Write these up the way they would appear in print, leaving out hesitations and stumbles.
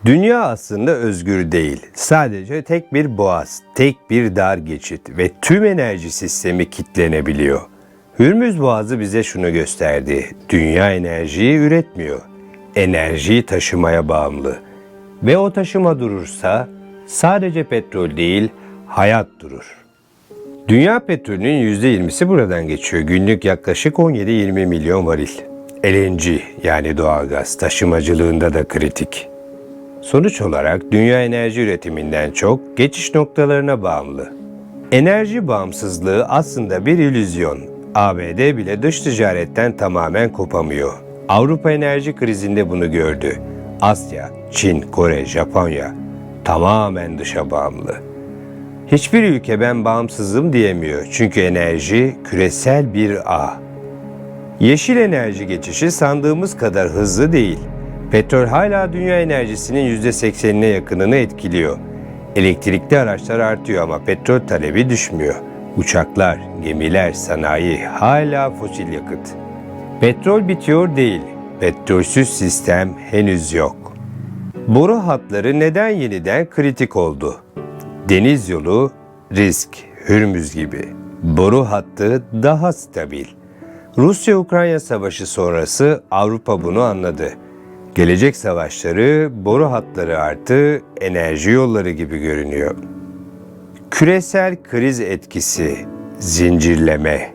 Dünya aslında özgür değil. Sadece tek bir boğaz, tek bir dar geçit ve tüm enerji sistemi kilitlenebiliyor. Hürmüz Boğazı bize şunu gösterdi. Dünya enerjiyi üretmiyor. Enerjiyi taşımaya bağımlı. Ve o taşıma durursa sadece petrol değil, hayat durur. Dünya petrolünün %20'si buradan geçiyor. Günlük yaklaşık 17-20 milyon varil. LNG yani doğalgaz taşımacılığında da kritik. Sonuç olarak dünya enerji üretiminden çok geçiş noktalarına bağımlı. Enerji bağımsızlığı aslında bir illüzyon. ABD bile dış ticaretten tamamen kopamıyor. Avrupa enerji krizinde bunu gördü. Asya, Çin, Kore, Japonya tamamen dışa bağımlı. Hiçbir ülke ben bağımsızım diyemiyor çünkü enerji küresel bir ağ. Yeşil enerji geçişi sandığımız kadar hızlı değil. Petrol hala dünya enerjisinin %80'ine yakınını etkiliyor. Elektrikli araçlar artıyor ama petrol talebi düşmüyor. Uçaklar, gemiler, sanayi hala fosil yakıt. Petrol bitiyor değil, petrolsüz sistem henüz yok. Boru hatları neden yeniden kritik oldu? Deniz yolu, risk, Hürmüz gibi. Boru hattı daha stabil. Rusya-Ukrayna savaşı sonrası Avrupa bunu anladı. Gelecek savaşları, boru hatları artı enerji yolları gibi görünüyor. Küresel kriz etkisi, zincirleme.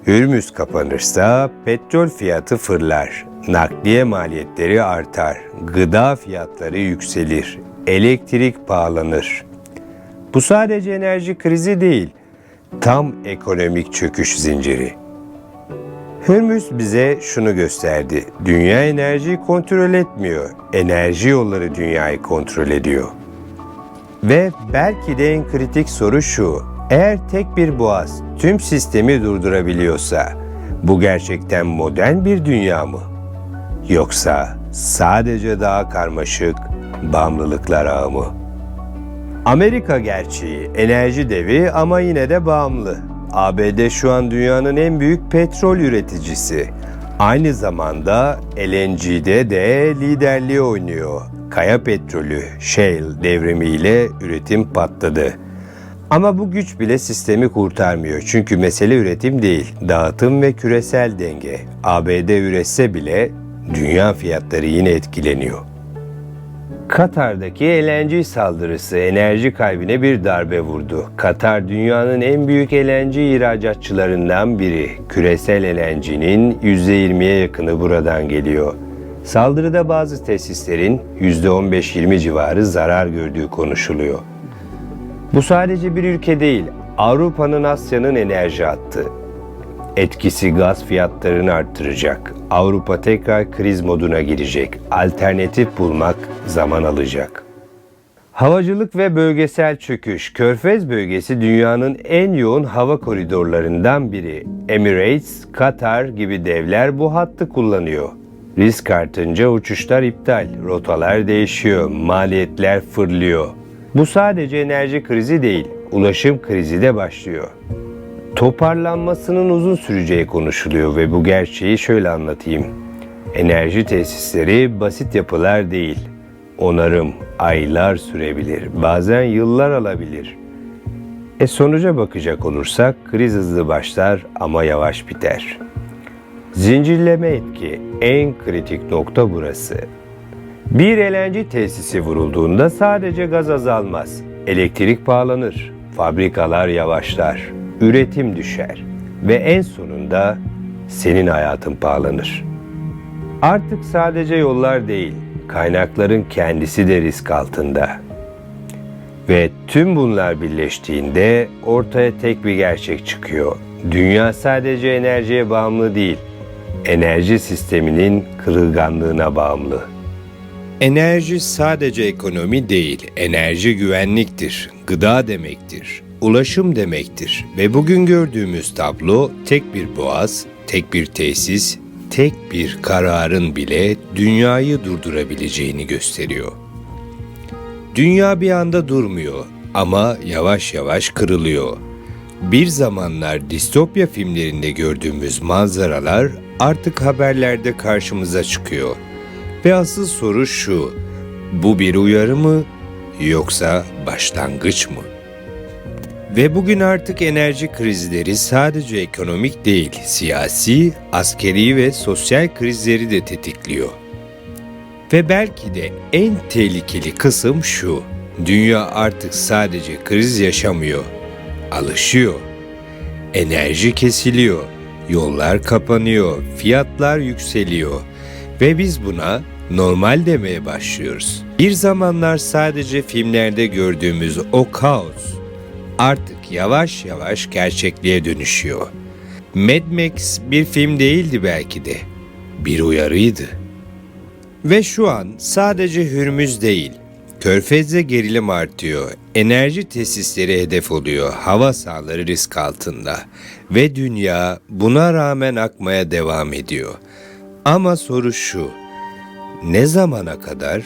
Hürmüz kapanırsa petrol fiyatı fırlar, nakliye maliyetleri artar, gıda fiyatları yükselir, elektrik pahalanır. Bu sadece enerji krizi değil, tam ekonomik çöküş zinciri. Hürmüz bize şunu gösterdi. Dünya enerjiyi kontrol etmiyor. Enerji yolları dünyayı kontrol ediyor. Ve belki de en kritik soru şu. Eğer tek bir boğaz tüm sistemi durdurabiliyorsa bu gerçekten modern bir dünya mı? Yoksa sadece daha karmaşık bağımlılıklar ağı mı? Amerika gerçeği, enerji devi ama yine de bağımlı. ABD şu an dünyanın en büyük petrol üreticisi. Aynı zamanda LNG'de de liderliği oynuyor. Kaya petrolü, shale devrimiyle üretim patladı. Ama bu güç bile sistemi kurtarmıyor. Çünkü mesele üretim değil, dağıtım ve küresel denge. ABD üretse bile dünya fiyatları yine etkileniyor. Katar'daki LNG saldırısı enerji kaybine bir darbe vurdu. Katar dünyanın en büyük LNG ihracatçılarından biri. Küresel LNG'nin %20'ye yakını buradan geliyor. Saldırıda bazı tesislerin %15-20 civarı zarar gördüğü konuşuluyor. Bu sadece bir ülke değil, Avrupa'nın, Asya'nın enerji hattı. Etkisi gaz fiyatlarını arttıracak. Avrupa tekrar kriz moduna girecek. Alternatif bulmak zaman alacak. Havacılık ve bölgesel çöküş. Körfez bölgesi dünyanın en yoğun hava koridorlarından biri. Emirates, Katar gibi devler bu hattı kullanıyor. Risk artınca uçuşlar iptal, rotalar değişiyor, maliyetler fırlıyor. Bu sadece enerji krizi değil, ulaşım krizi de başlıyor. Toparlanmasının uzun süreceği konuşuluyor ve bu gerçeği şöyle anlatayım. Enerji tesisleri basit yapılar değil. Onarım aylar sürebilir, bazen yıllar alabilir. Sonuca bakacak olursak kriz hızlı başlar ama yavaş biter. Zincirleme etki, en kritik nokta burası. Bir LNG tesisi vurulduğunda sadece gaz azalmaz, elektrik pahalanır, fabrikalar yavaşlar. Üretim düşer ve en sonunda senin hayatın pahalanır. Artık sadece yollar değil, kaynakların kendisi de risk altında. Ve tüm bunlar birleştiğinde ortaya tek bir gerçek çıkıyor. Dünya sadece enerjiye bağımlı değil, enerji sisteminin kırılganlığına bağımlı. Enerji sadece ekonomi değil, enerji güvenliktir, gıda demektir. Ulaşım demektir ve bugün gördüğümüz tablo tek bir boğaz, tek bir tesis, tek bir kararın bile dünyayı durdurabileceğini gösteriyor. Dünya bir anda durmuyor ama yavaş yavaş kırılıyor. Bir zamanlar distopya filmlerinde gördüğümüz manzaralar artık haberlerde karşımıza çıkıyor. Ve asıl soru şu, Bu bir uyarı mı yoksa başlangıç mı? Ve bugün artık enerji krizleri sadece ekonomik değil, siyasi, askeri ve sosyal krizleri de tetikliyor. Ve belki de en tehlikeli kısım şu: dünya artık sadece kriz yaşamıyor, alışıyor. Enerji kesiliyor, yollar kapanıyor, fiyatlar yükseliyor ve biz buna normal demeye başlıyoruz. Bir zamanlar sadece filmlerde gördüğümüz o kaos artık yavaş yavaş gerçekliğe dönüşüyor. Mad Max bir film değildi belki de, bir uyarıydı. Ve şu an sadece Hürmüz değil, Körfez'de gerilim artıyor, enerji tesisleri hedef oluyor, hava sahaları risk altında ve dünya buna rağmen akmaya devam ediyor. Ama soru şu: ne zamana kadar?